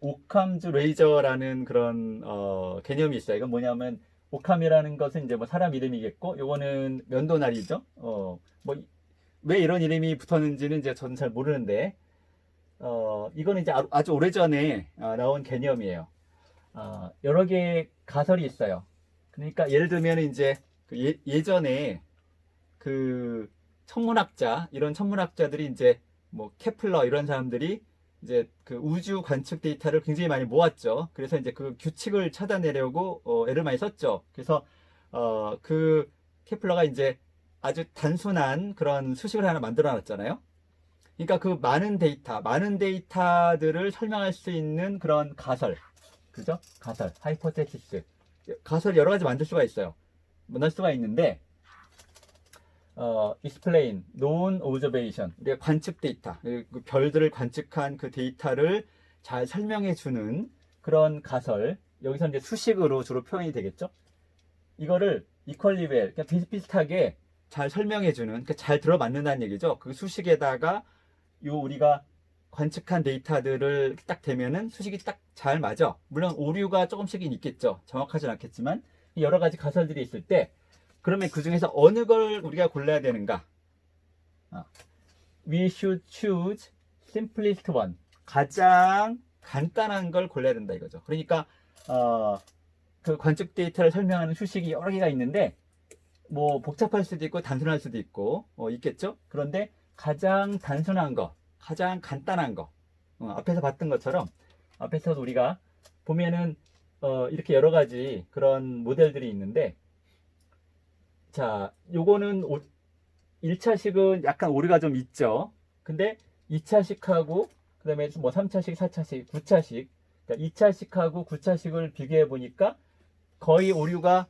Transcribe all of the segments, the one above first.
오캄즈 레이저라는 그런 개념이 있어요. 이건 뭐냐면 오캄이라는 것은 이제 뭐 사람 이름이겠고, 요거는 면도날이죠. 뭐 왜 이런 이름이 붙었는지는 이제 저는 잘 모르는데, 이거는 이제 아주 오래전에 나온 개념이에요. 여러 개의 가설이 있어요. 그러니까 예를 들면 이제 그 예전에 그 천문학자, 이런 천문학자들이 이제 뭐 케플러 이런 사람들이 이제 그 우주 관측 데이터를 굉장히 많이 모았죠. 그래서 이제 그 규칙을 찾아내려고 애를 많이 썼죠. 그래서 그 케플러가 이제 아주 단순한 그런 수식을 하나 만들어 놨잖아요. 그러니까 그 많은 데이터들을 설명할 수 있는 그런 가설, 그죠? 가설, 하이포테시스. 가설 여러 가지 만들 수가 있어요. 만들 수가 있는데, explain, known observation, 우리가 관측 데이터, 그 별들을 관측한 그 데이터를 잘 설명해 주는 그런 가설, 여기서 이제 수식으로 주로 표현이 되겠죠? 이거를 equally well, 그러니까 비슷비슷하게 잘 설명해 주는, 그러니까 잘 들어맞는다는 얘기죠. 그 수식에다가 요 우리가 관측한 데이터들을 딱 대면은 수식이 딱 잘 맞아. 물론 오류가 조금씩은 있겠죠. 정확하진 않겠지만 여러 가지 가설들이 있을 때, 그러면 그 중에서 어느 걸 우리가 골라야 되는가? We should choose simplest one. 가장 간단한 걸 골라야 된다 이거죠. 그러니까 그 관측 데이터를 설명하는 수식이 여러 개가 있는데, 뭐 복잡할 수도 있고 단순할 수도 있고 있겠죠. 그런데 가장 단순한 거, 가장 간단한 거, 앞에서 봤던 것처럼, 앞에서 우리가 보면은 이렇게 여러 가지 그런 모델들이 있는데, 자, 요거는 1차식은 약간 오류가 좀 있죠. 근데 2차식하고 그다음에 뭐 3차식, 4차식, 9차식, 그러니까 2차식하고 9차식을 비교해 보니까 거의 오류가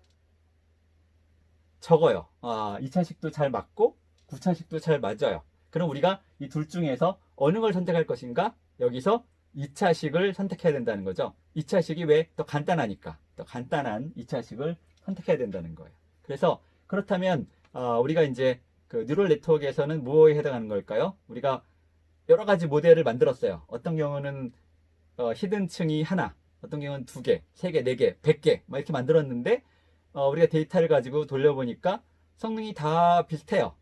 적어요. 2차식도 잘 맞고 9차식도 잘 맞아요. 그럼 우리가 이 둘 중에서 어느 걸 선택할 것인가? 여기서 2차식을 선택해야 된다는 거죠. 2차식이 왜? 더 간단하니까. 더 간단한 2차식을 선택해야 된다는 거예요. 그래서 그렇다면 우리가 이제 그 뉴럴 네트워크에서는 뭐에 해당하는 걸까요? 우리가 여러 가지 모델을 만들었어요. 어떤 경우는 히든 층이 하나, 어떤 경우는 두 개, 세 개, 네 개, 100개 막 이렇게 만들었는데, 우리가 데이터를 가지고 돌려보니까 성능이 다 비슷해요.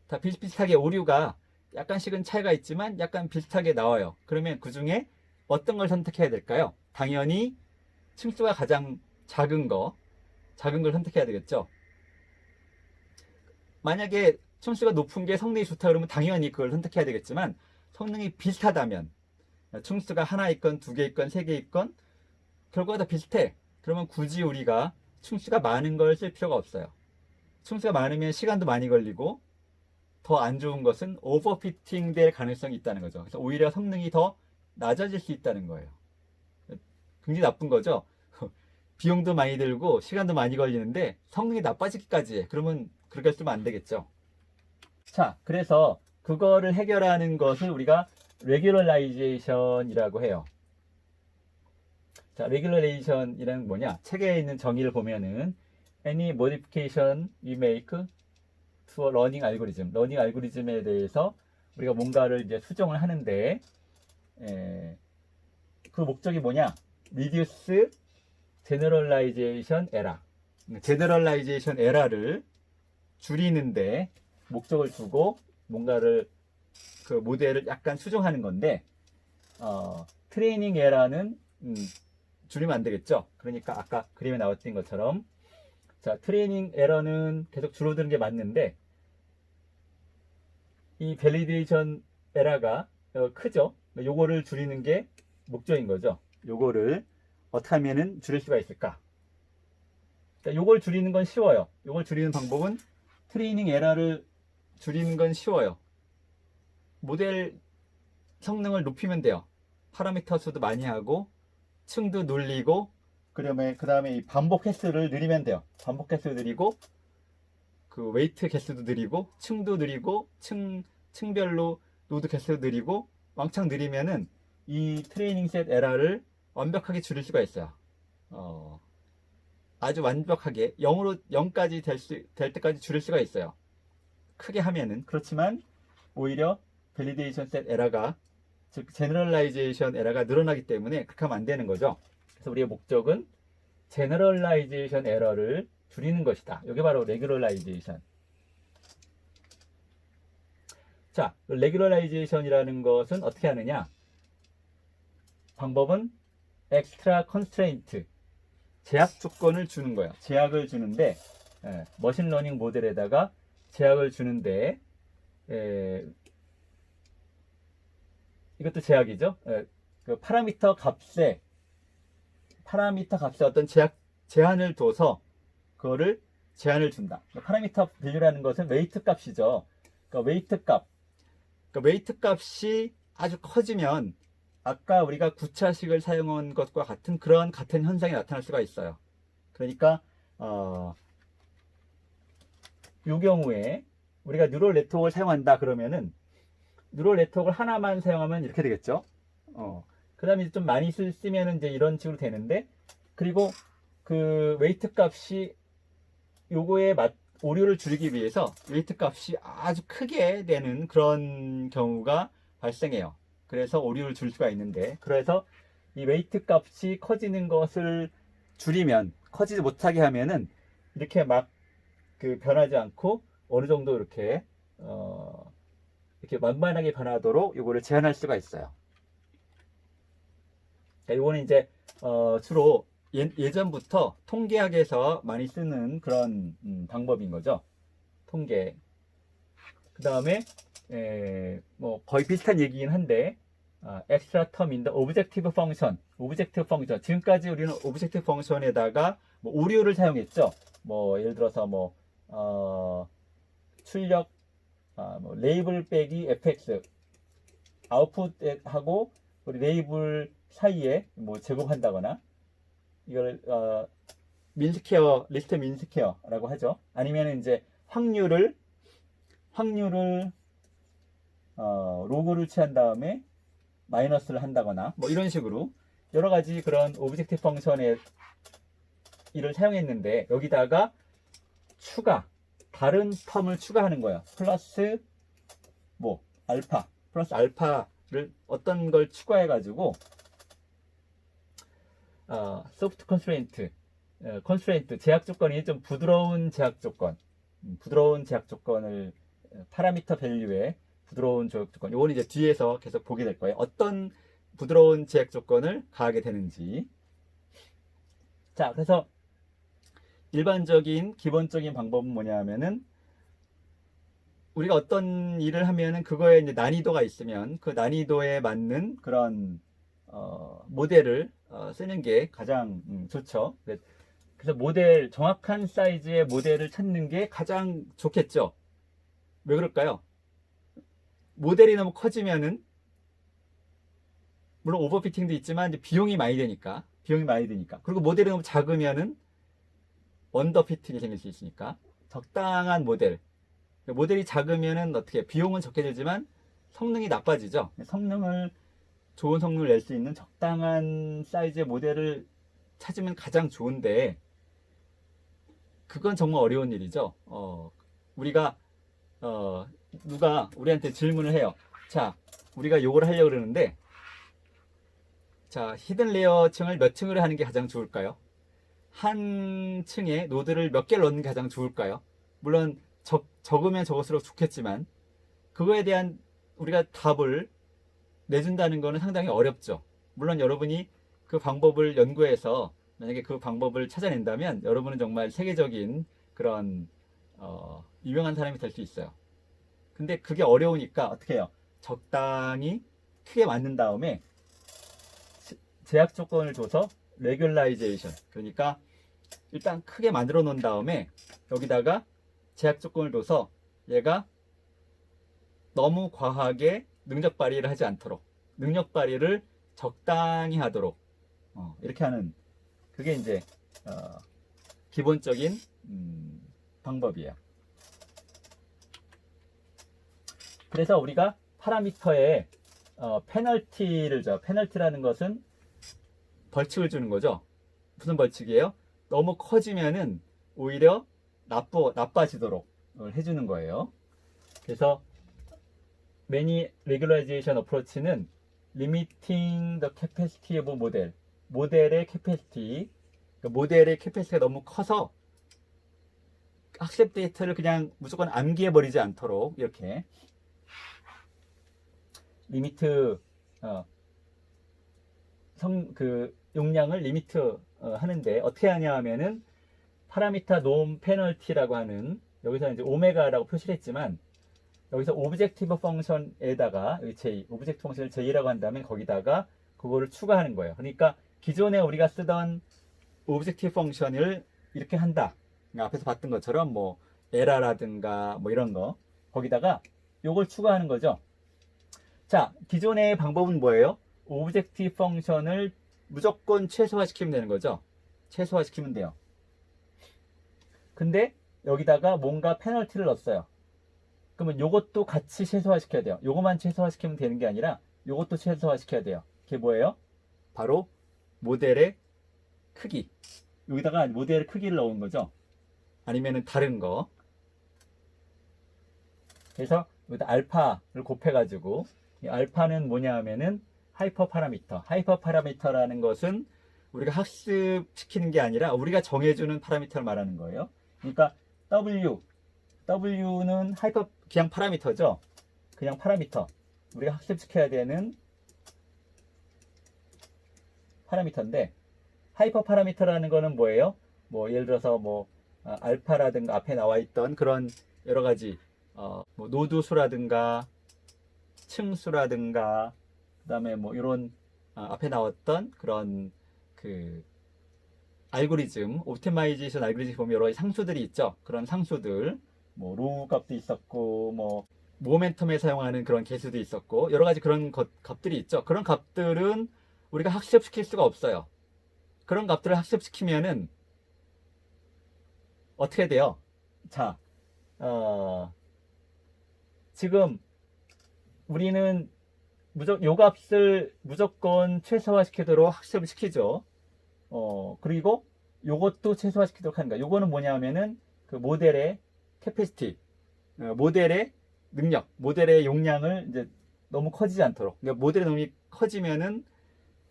다 비슷비슷하게 오류가 약간씩은 차이가 있지만 약간 비슷하게 나와요. 그러면 그 중에 어떤 걸 선택해야 될까요? 당연히 층수가 가장 작은 걸 선택해야 되겠죠. 만약에 층수가 높은 게 성능이 좋다 그러면 당연히 그걸 선택해야 되겠지만, 성능이 비슷하다면, 층수가 하나 있건 두 개 있건 세 개 있건 결과가 다 비슷해. 그러면 굳이 우리가 층수가 많은 걸 쓸 필요가 없어요. 층수가 많으면 시간도 많이 걸리고, 더 안 좋은 것은 오버피팅 될 가능성이 있다는 거죠. 그래서 오히려 성능이 더 낮아질 수 있다는 거예요. 굉장히 나쁜 거죠. 비용도 많이 들고 시간도 많이 걸리는데 성능이 나빠지기까지 해. 그러면 그렇게 쓰면 안 되겠죠. 자, 그래서 그거를 해결하는 것을 우리가 regularization 이라고 해요. 자, regularization 이라는 뭐냐? 책에 있는 정의를 보면은 any modification we make to a learning algorithm. 러닝 알고리즘에 대해서 우리가 뭔가를 이제 수정을 하는데, 그 목적이 뭐냐? reduce generalization error. generalization error를 줄이는데 목적을 두고 뭔가를 그 모델을 약간 수정하는 건데, 트레이닝 에러는 줄이면 안 되겠죠. 그러니까 아까 그림에 나왔던 것처럼, 자, 트레이닝 에러는 계속 줄어드는 게 맞는데 이 밸리데이션 에러가 크죠. 요거를 줄이는 게 목적인 거죠. 요거를 어떻게 하면은 줄일 수가 있을까? 그러니까 요걸 줄이는 건 쉬워요. 요걸 줄이는 방법은, 트레이닝 에러를 줄이는 건 쉬워요. 모델 성능을 높이면 돼요. 파라미터 수도 많이 하고 층도 늘리고, 그 다음에 이 반복 횟수를 늘리면 돼요. 반복 횟수 늘리고 그 웨이트 개수도 늘리고 층도 늘리고 층별로 노드 개수도 늘리고 왕창 늘리면은 이 트레이닝 셋 에러를 완벽하게 줄일 수가 있어요. 아주 완벽하게 0까지 될 때까지 줄일 수가 있어요. 크게 하면은. 그렇지만 오히려 밸리데이션 셋 에러가 즉 제너럴라이제이션 에러가 늘어나기 때문에 그렇게 하면 안 되는 거죠. 그래서 우리의 목적은 제너럴라이제이션 에러를 줄이는 것이다. 이게 바로 레귤러라이제이션. 자, 레귤러라이제이션이라는 것은 어떻게 하느냐? 방법은 엑스트라 컨스트레인트, 제약 조건을 주는 거예요. 제약을 주는데 머신러닝 모델에다가 제약을 주는데 이것도 제약이죠. 그 파라미터 값에 어떤 제한을 둬서 그거를 제한을 준다. 파라미터 밸류라는 것은 웨이트 값이죠. 그러니까 웨이트 값이 아주 커지면 아까 우리가 9차식을 사용한 것과 같은 그런 같은 현상이 나타날 수가 있어요. 그러니까 이 경우에 우리가 뉴럴 네트워크를 사용한다 그러면은 뉴럴 네트워크를 하나만 사용하면 이렇게 되겠죠. 그 다음에 좀 많이 쓰면은 이제 이런 식으로 되는데, 그리고 그 웨이트 값이 요거에 오류를 줄이기 위해서 웨이트 값이 아주 크게 되는 그런 경우가 발생해요. 그래서 오류를 줄 수가 있는데, 그래서 이 웨이트 값이 커지는 것을 줄이면, 커지지 못하게 하면은 이렇게 막 그 변하지 않고 어느 정도 이렇게 만만하게 변하도록 이거를 제한할 수가 있어요. 이거는 이제 주로 예전부터 통계학에서 많이 쓰는 그런 방법인 거죠. 통계. 그 다음에 뭐 거의 비슷한 얘기긴 한데 extra term in the objective function. 지금까지 우리는 objective function에다가 뭐 오류를 사용했죠. 뭐 예를 들어서 뭐 출력 뭐 레이블 빼기 fx 아웃풋하고 우리 레이블 사이에 뭐 제곱한다거나 이걸 리스트 민스퀘어라고 하죠. 아니면 이제 확률을 로그를 취한 다음에 마이너스를 한다거나 뭐 이런 식으로 여러 가지 그런 오브젝티브 펑션의 이를 사용했는데, 여기다가 다른 텀을 추가하는 거예요. 플러스 알파를 어떤 걸 추가해 가지고 소프트 컨스트레인트 제약 조건이 좀 부드러운 제약 조건을 파라미터 밸류에 부드러운 제약 조건, 이거는 이제 뒤에서 계속 보게 될 거예요. 어떤 부드러운 제약 조건을 가하게 되는지. 자, 그래서 기본적인 방법은 뭐냐 하면은, 우리가 어떤 일을 하면은 그거에 이제 난이도가 있으면 그 난이도에 맞는 그런 모델을 쓰는 게 가장 좋죠. 그래서 정확한 사이즈의 모델을 찾는 게 가장 좋겠죠. 왜 그럴까요? 모델이 너무 커지면은, 물론 오버피팅도 있지만 이제 비용이 많이 드니까. 그리고 모델이 너무 작으면은 언더피팅이 생길 수 있으니까 적당한 모델이 작으면은 어떻게 비용은 적게 들지만 성능이 나빠지죠. 좋은 성능을 낼 수 있는 적당한 사이즈의 모델을 찾으면 가장 좋은데, 그건 정말 어려운 일이죠. 누가 우리한테 질문을 해요. 자, 우리가 요걸 하려고 그러는데, 자, 히든 레이어 층을 몇 층으로 하는 게 가장 좋을까요? 한 층에 노드를 몇 개를 넣는 게 가장 좋을까요? 물론 적으면 적을수록 좋겠지만, 그거에 대한 우리가 답을 내준다는 거는 상당히 어렵죠. 물론 여러분이 그 방법을 연구해서 만약에 그 방법을 찾아낸다면 여러분은 정말 세계적인 그런 유명한 사람이 될 수 있어요. 근데 그게 어려우니까 어떻게 해요? 적당히 크게 만든 다음에 제약 조건을 줘서 레귤라이제이션, 그러니까 일단 크게 만들어 놓은 다음에 여기다가 제약 조건을 둬서 얘가 너무 과하게 능력 발휘를 하지 않도록, 능력 발휘를 적당히 하도록 이렇게 하는, 그게 이제 기본적인 방법이에요. 그래서 우리가 파라미터에 페널티를 줘. 페널티라는 것은 벌칙을 주는 거죠. 무슨 벌칙이에요? 너무 커지면은 오히려 나빠지도록 해주는 거예요. 그래서 many regularization approach는 limiting the capacity of model. 모델의 capacity. 그러니까 모델의 capacity가 너무 커서 학습 데이터를 그냥 무조건 암기해 버리지 않도록 이렇게 리미트 용량을 리미트 하는데 어떻게 하냐 하면은 파라미터 놈 페널티라고 하는 여기서 이제 오메가라고 표시를 했지만 여기서 오브젝티브 펑션에다가 여기 J, 오브젝트 펑션을 J라고 한다면 거기다가 그거를 추가하는 거예요. 그러니까 기존에 우리가 쓰던 오브젝티브 펑션을 이렇게 한다. 그러니까 앞에서 봤던 것처럼 뭐 에라라든가 뭐 이런 거 거기다가 요걸 추가하는 거죠. 자, 기존의 방법은 뭐예요? 오브젝티브 펑션을 무조건 최소화시키면 되는 거죠. 최소화시키면 돼요. 근데 여기다가 뭔가 페널티를 넣었어요. 그러면 요것도 같이 최소화시켜야 돼요. 요것만 최소화시키면 되는 게 아니라 요것도 최소화시켜야 돼요. 그게 뭐예요? 바로 모델의 크기. 여기다가 모델의 크기를 넣은 거죠. 아니면은 다른 거. 그래서 여기다 알파를 곱해가지고 이 알파는 뭐냐 하면은 하이퍼 파라미터. 하이퍼 파라미터라는 것은 우리가 학습시키는 게 아니라 우리가 정해주는 파라미터를 말하는 거예요. 그러니까 W는 하이퍼 그냥 파라미터죠. 그냥 파라미터. 우리가 학습시켜야 되는 파라미터인데 하이퍼 파라미터라는 거는 뭐예요? 뭐 예를 들어서 뭐 알파라든가 앞에 나와 있던 그런 여러 가지 뭐 노드 수라든가 층수라든가 그다음에 뭐 이런 앞에 나왔던 그런 그 알고리즘, 옵티마이제이션 알고리즘 보면 여러 가지 상수들이 있죠. 그런 상수들, 뭐 로우 값도 있었고, 뭐 모멘텀에 사용하는 그런 개수도 있었고, 여러 가지 그런 값들이 있죠. 그런 값들은 우리가 학습시킬 수가 없어요. 그런 값들을 학습시키면은 어떻게 돼요? 자, 지금 우리는 요 값을 무조건 최소화시키도록 학습을 시키죠. 그리고 요것도 최소화시키도록 하는 거야. 요거는 뭐냐면은 그 모델의 캐패시티, 모델의 능력, 모델의 용량을 이제 너무 커지지 않도록. 그러니까 모델의 너무 커지면은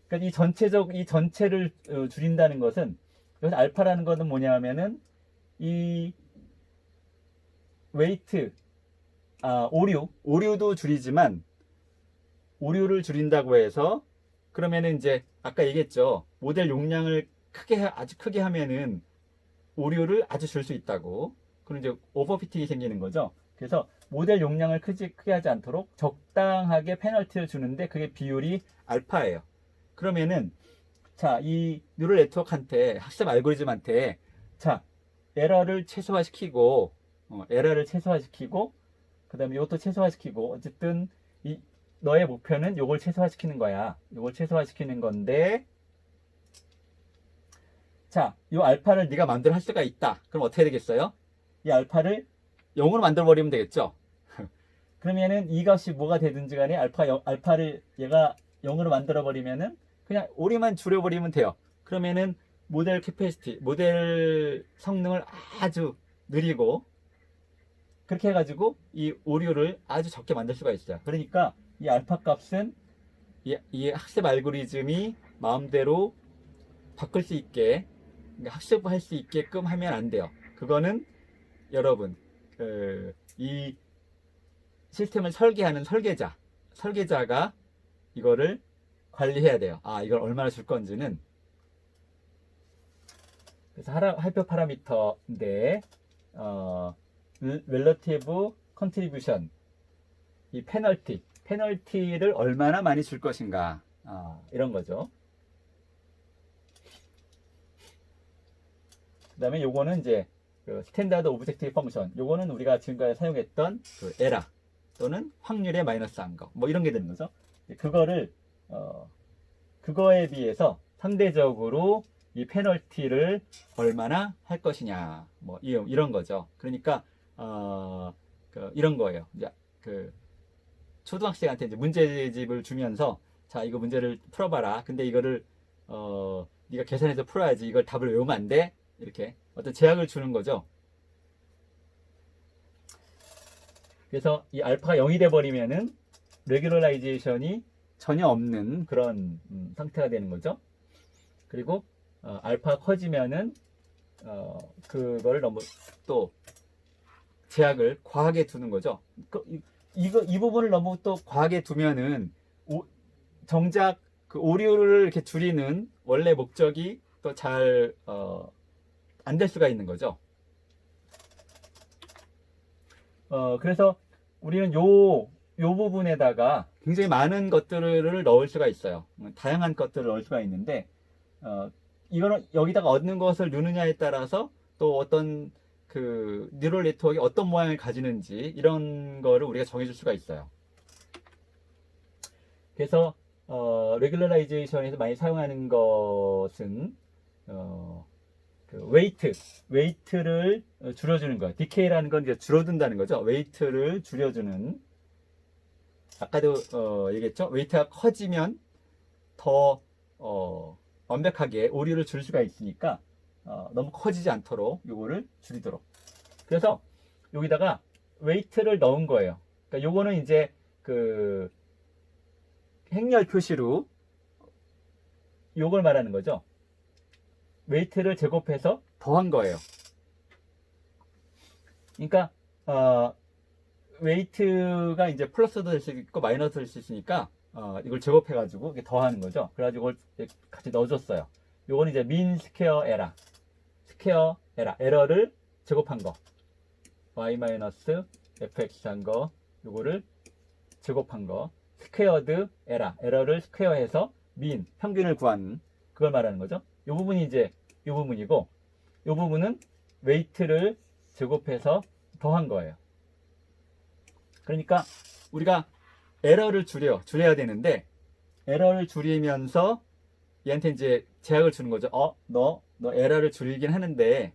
그러니까 이 전체를 줄인다는 것은 여기서 알파라는 것은 뭐냐면은 이 웨이트, 오류도 줄이지만 오류를 줄인다고 해서 그러면은 이제 아까 얘기했죠. 모델 용량을 아주 크게 하면은 오류를 아주 줄 수 있다고. 그럼 이제 오버피팅이 생기는 거죠. 그래서 모델 용량을 크게 하지 않도록 적당하게 페널티를 주는데 그게 비율이 알파예요. 그러면은 자, 이 뉴럴 네트워크한테 학습 알고리즘한테 자, 에러를 최소화시키고 그다음에 이것도 최소화시키고 어쨌든 너의 목표는 요걸 최소화시키는 거야. 요걸 최소화시키는 건데 자, 요 알파를 네가 마음대로 할 수가 있다. 그럼 어떻게 되겠어요? 이 알파를 0으로 만들어 버리면 되겠죠. 그러면은 이 값이 뭐가 되든지 간에 알파를 얘가 0으로 만들어 버리면은 그냥 오류만 줄여 버리면 돼요. 그러면은 모델 캐패시티, 모델 성능을 아주 느리고 그렇게 해가지고 이 오류를 아주 적게 만들 수가 있어요. 그러니까 이 알파 값은 이 학습 알고리즘이 마음대로 바꿀 수 있게 학습할 수 있게끔 하면 안 돼요. 그거는 여러분 이 시스템을 설계하는 설계자가 이거를 관리해야 돼요. 이걸 얼마나 줄 건지는. 그래서 하이퍼 파라미터인데 relative contribution 이 페널티를 얼마나 많이 줄 것인가 이런 거죠. 그 다음에 요거는 이제 그 스탠다드 오브젝티브 펑션 요거는 우리가 지금까지 사용했던 그 에라 또는 확률에 마이너스 한 거 뭐 이런 게 되는 거죠. 그거를 그거에 비해서 상대적으로 이 페널티를 얼마나 할 것이냐 뭐 이런 거죠. 그러니까 이런 거예요. 이제 그 초등학생한테 이제 문제집을 주면서 자 이거 문제를 풀어봐라. 근데 이거를 네가 계산해서 풀어야지. 이걸 답을 외우면 안 돼. 이렇게 어떤 제약을 주는 거죠. 그래서 이 알파가 0이 돼 버리면은 레귤러라이제이션이 전혀 없는 그런 상태가 되는 거죠. 그리고 알파가 커지면은 그걸 너무 또 제약을 과하게 두는 거죠. 이 부분을 너무 또 과하게 두면은 정작 그 오류를 이렇게 줄이는 원래 목적이 또 잘 안 될 수가 있는 거죠. 그래서 우리는 요 부분에다가 굉장히 많은 것들을 넣을 수가 있어요. 다양한 것들을 넣을 수가 있는데, 이거는 여기다가 얻는 것을 넣느냐에 따라서 또 어떤 그 뉴럴 네트워크가 어떤 모양을 가지는지 이런 거를 우리가 정해줄 수가 있어요. 그래서 레귤러라이제이션에서 많이 사용하는 것은 그 웨이트를 줄여주는 거예요. 디케이라는 건 이제 줄어든다는 거죠. 웨이트를 줄여주는. 아까도 얘기했죠. 웨이트가 커지면 더 완벽하게 오류를 줄 수가 있으니까 너무 커지지 않도록 요거를 줄이도록. 그래서 여기다가 웨이트를 넣은 거예요. 그러니까 요거는 이제 그 행렬 표시로 요걸 말하는 거죠. 웨이트를 제곱해서 더한 거예요. 그러니까 웨이트가 이제 플러스도 될 수 있고 마이너스도 될 수 있으니까 이걸 제곱해가지고 더하는 거죠. 그래가지고 이걸 같이 넣어줬어요. 요건 이제 민 스퀘어 에러를 제곱한 거, y 마이너스 fx 한 거, 요거를 제곱한 거, 스퀘어드 에러를 스퀘어해서 민 평균을 구하는 그걸 말하는 거죠. 요 부분이 이제 요 부분이고, 요 부분은 웨이트를 제곱해서 더한 거예요. 그러니까 우리가 에러를 줄여야 되는데, 에러를 줄이면서 얘한테 이제 제약을 주는 거죠. 너 에러를 줄이긴 하는데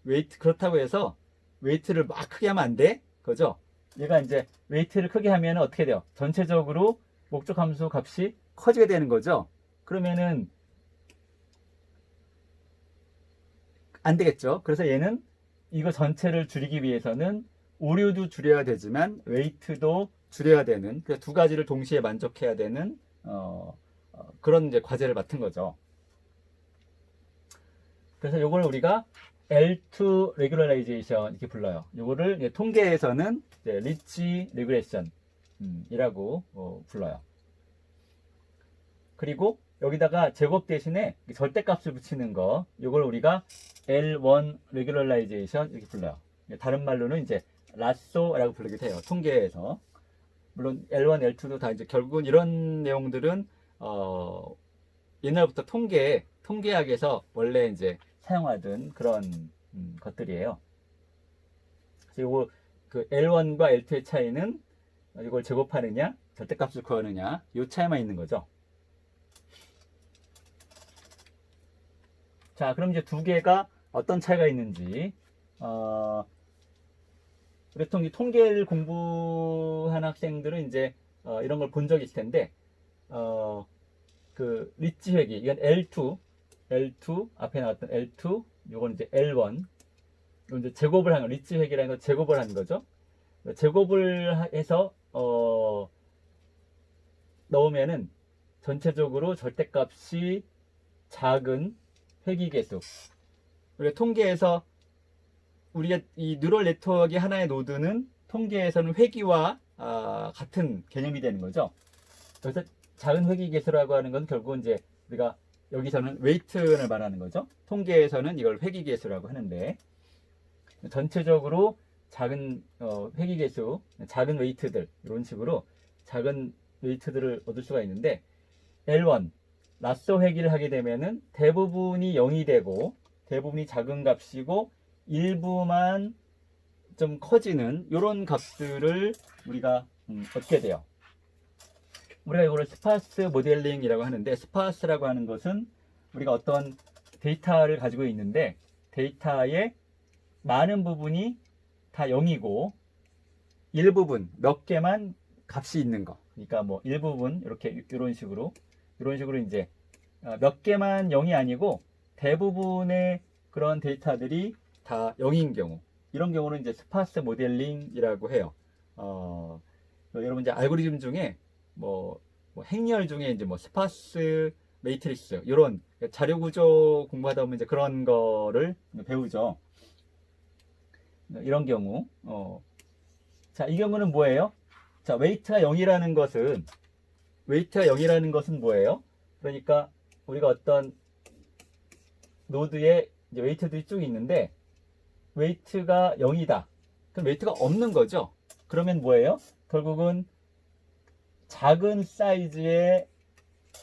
웨이트 그렇다고 해서 웨이트를 막 크게 하면 안 돼. 그죠? 얘가 이제 웨이트를 크게 하면 어떻게 돼요? 전체적으로 목적 함수 값이 커지게 되는 거죠. 그러면은 안 되겠죠. 그래서 얘는 이거 전체를 줄이기 위해서는 오류도 줄여야 되지만 웨이트도 줄여야 되는, 그 두 가지를 동시에 만족해야 되는 그런 이제 과제를 맡은 거죠. 그래서 요걸 우리가 L2 regularization 이렇게 불러요. 요거를 통계에서는 리치 레귤레이션 이라고 불러요. 그리고 여기다가 제곱 대신에 절대값을 붙이는 거, 요걸 우리가 L1 regularization 이렇게 불러요. 다른 말로는 이제 라쏘라고 부르기도 해요. 통계에서. 물론 L1, L2도 다 이제 결국은 이런 내용들은 옛날부터 통계학에서 원래 이제 사용하던 그런 것들이에요. 그래서 요거 그 L1과 L2의 차이는 이걸 제곱하느냐, 절대값을 구하느냐, 요 차이만 있는 거죠. 자, 그럼 이제 두 개가 어떤 차이가 있는지, 우리 통계를 공부한 학생들은 이제 이런 걸 본 적이 있을 텐데, 그 리치 회귀, 이건 L2 앞에 나왔던 L2, 요건 이제 L1, 이건 이제 제곱을 하는 거, 리치 회귀라는 건 제곱을 하는 거죠. 제곱을 해서 넣으면은 전체적으로 절대값이 작은 회귀 개수. 우리가 통계에서 우리가 이 뉴럴 네트워크의 하나의 노드는 통계에서는 회귀와 같은 개념이 되는 거죠. 그래서 작은 회귀 개수라고 하는 건 결국은 이제 우리가 여기서는 웨이트를 말하는 거죠. 통계에서는 이걸 회귀 개수라고 하는데, 전체적으로 작은 회귀 개수, 작은 웨이트들, 이런 식으로 작은 웨이트들을 얻을 수가 있는데, L1 라쏘 회귀를 하게 되면은 대부분이 0이 되고 대부분이 작은 값이고 일부만 좀 커지는 이런 값들을 우리가 얻게 돼요. 우리가 이거를 스파스 모델링이라고 하는데, 스파스라고 하는 것은 우리가 어떤 데이터를 가지고 있는데 데이터의 많은 부분이 다 0이고 일부분 몇 개만 값이 있는 거. 그러니까 뭐 일부분 이렇게 이런 식으로 이제 몇 개만 0이 아니고 대부분의 그런 데이터들이 다 0인 경우, 이런 경우는 이제 스파스 모델링이라고 해요. 여러분 이제 알고리즘 중에 뭐 뭐 행렬 중에 이제 뭐 스파스 매트리스 이런 자료 구조 공부하다 보면 이제 그런 거를 배우죠. 이런 경우 자, 이 경우는 뭐예요? 자, 웨이트가 0이라는 것은 뭐예요? 그러니까 우리가 어떤 노드에 이제 웨이트들이 쭉 있는데 웨이트가 0이다. 그럼 웨이트가 없는 거죠. 그러면 뭐예요? 결국은 작은 사이즈의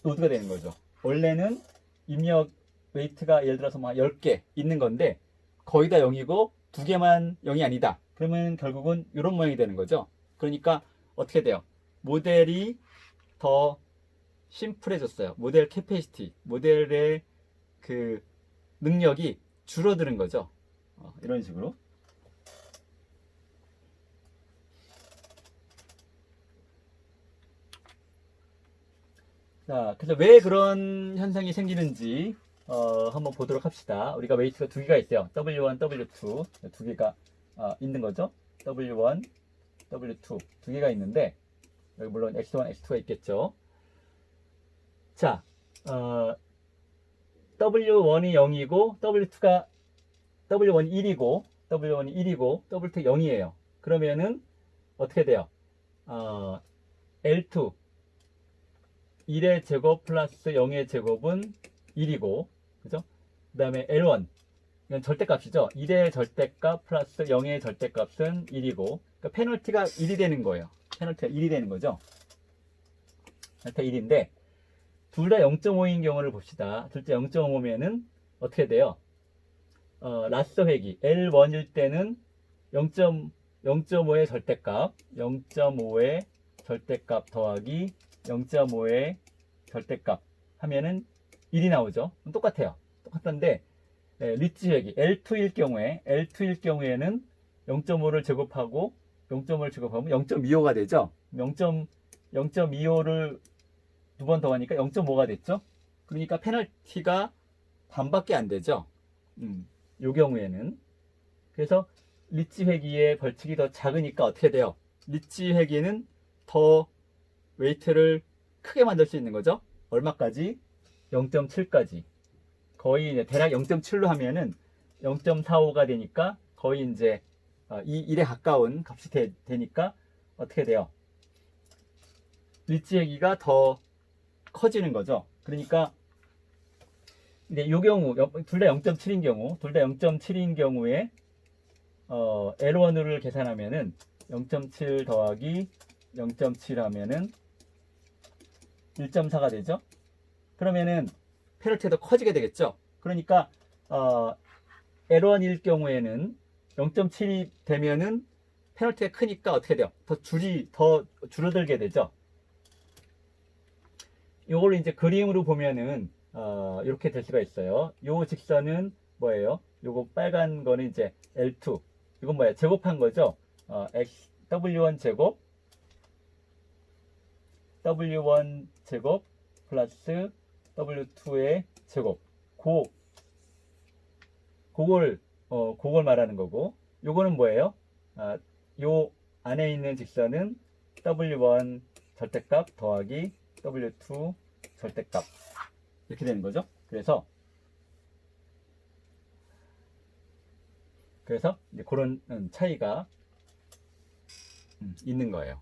노드가 되는 거죠. 원래는 입력 웨이트가 예를 들어서 막 10개 있는 건데 거의 다 0이고 2개만 0이 아니다. 그러면 결국은 이런 모양이 되는 거죠. 그러니까 어떻게 돼요? 모델이 더 심플해졌어요. 모델 캐패시티, 모델의 그 능력이 줄어드는 거죠. 이런 식으로. 자, 그래서 왜 그런 현상이 생기는지 한번 보도록 합시다. 우리가 웨이트가 두 개가 있어요. W1, W2 두 개가 있는 거죠. W1, W2 두 개가 있는데 여기 물론 X1, X2가 있겠죠. 자, W1이 0이고 W1이 1이고 W2 0이에요. 그러면은 어떻게 돼요? L2 1의 제곱 플러스 0의 제곱은 1이고, 그죠? 그 다음에 L1, 이건 절대값이죠. 1의 절대값 플러스 0의 절대값은 1이고, 그러니까 페널티가 1이 되는 거예요. 페널티가 1이 되는 거죠. 페널티가 1인데, 둘 다 0.5인 경우를 봅시다. 둘 다 0.5면은 어떻게 돼요? 라스 회기, L1일 때는 0.5의 절대값, 0.5의 절대값 더하기 0.5의 절대값 하면은 1이 나오죠. 똑같아요. 똑같은데 리치 회기 L2일 경우에는 0.5를 제곱하고 0.5를 제곱하면 0.25가 되죠. 0.25를 두 번 더하니까 0.5가 됐죠. 그러니까 페널티가 반밖에 안 되죠. 이 경우에는. 그래서 리치 회기의 벌칙이 더 작으니까 어떻게 돼요? 리치 회기는 더 웨이트를 크게 만들 수 있는 거죠. 얼마까지? 0.7까지. 거의 이제 대략 0.7로 하면은 0.45가 되니까 거의 이제 이 1에 가까운 값이 되니까 어떻게 돼요? 리치 회기가 더 커지는 거죠. 그러니까 이제 이 경우 둘 다 0.7인 경우에 L1을 계산하면은 0.7 더하기 0.7 하면은 1.4가 되죠. 그러면은 페널티가 더 커지게 되겠죠. 그러니까 L1일 경우에는 0.7이 되면은 페널티가 크니까 어떻게 돼요? 더 줄어들게 되죠. 이걸 이제 그림으로 보면은 이렇게 될 수가 있어요. 요 직선은 뭐예요? 요거 빨간 거는 이제 L2. 이건 뭐야? 제곱한 거죠. W1 제곱 플러스 W2의 제곱. 그걸 말하는 거고. 요거는 뭐예요? 요 안에 있는 직선은 W1 절대값 더하기 W2 절대값. 이렇게 되는 거죠. 그래서 이제 그런 차이가 있는 거예요.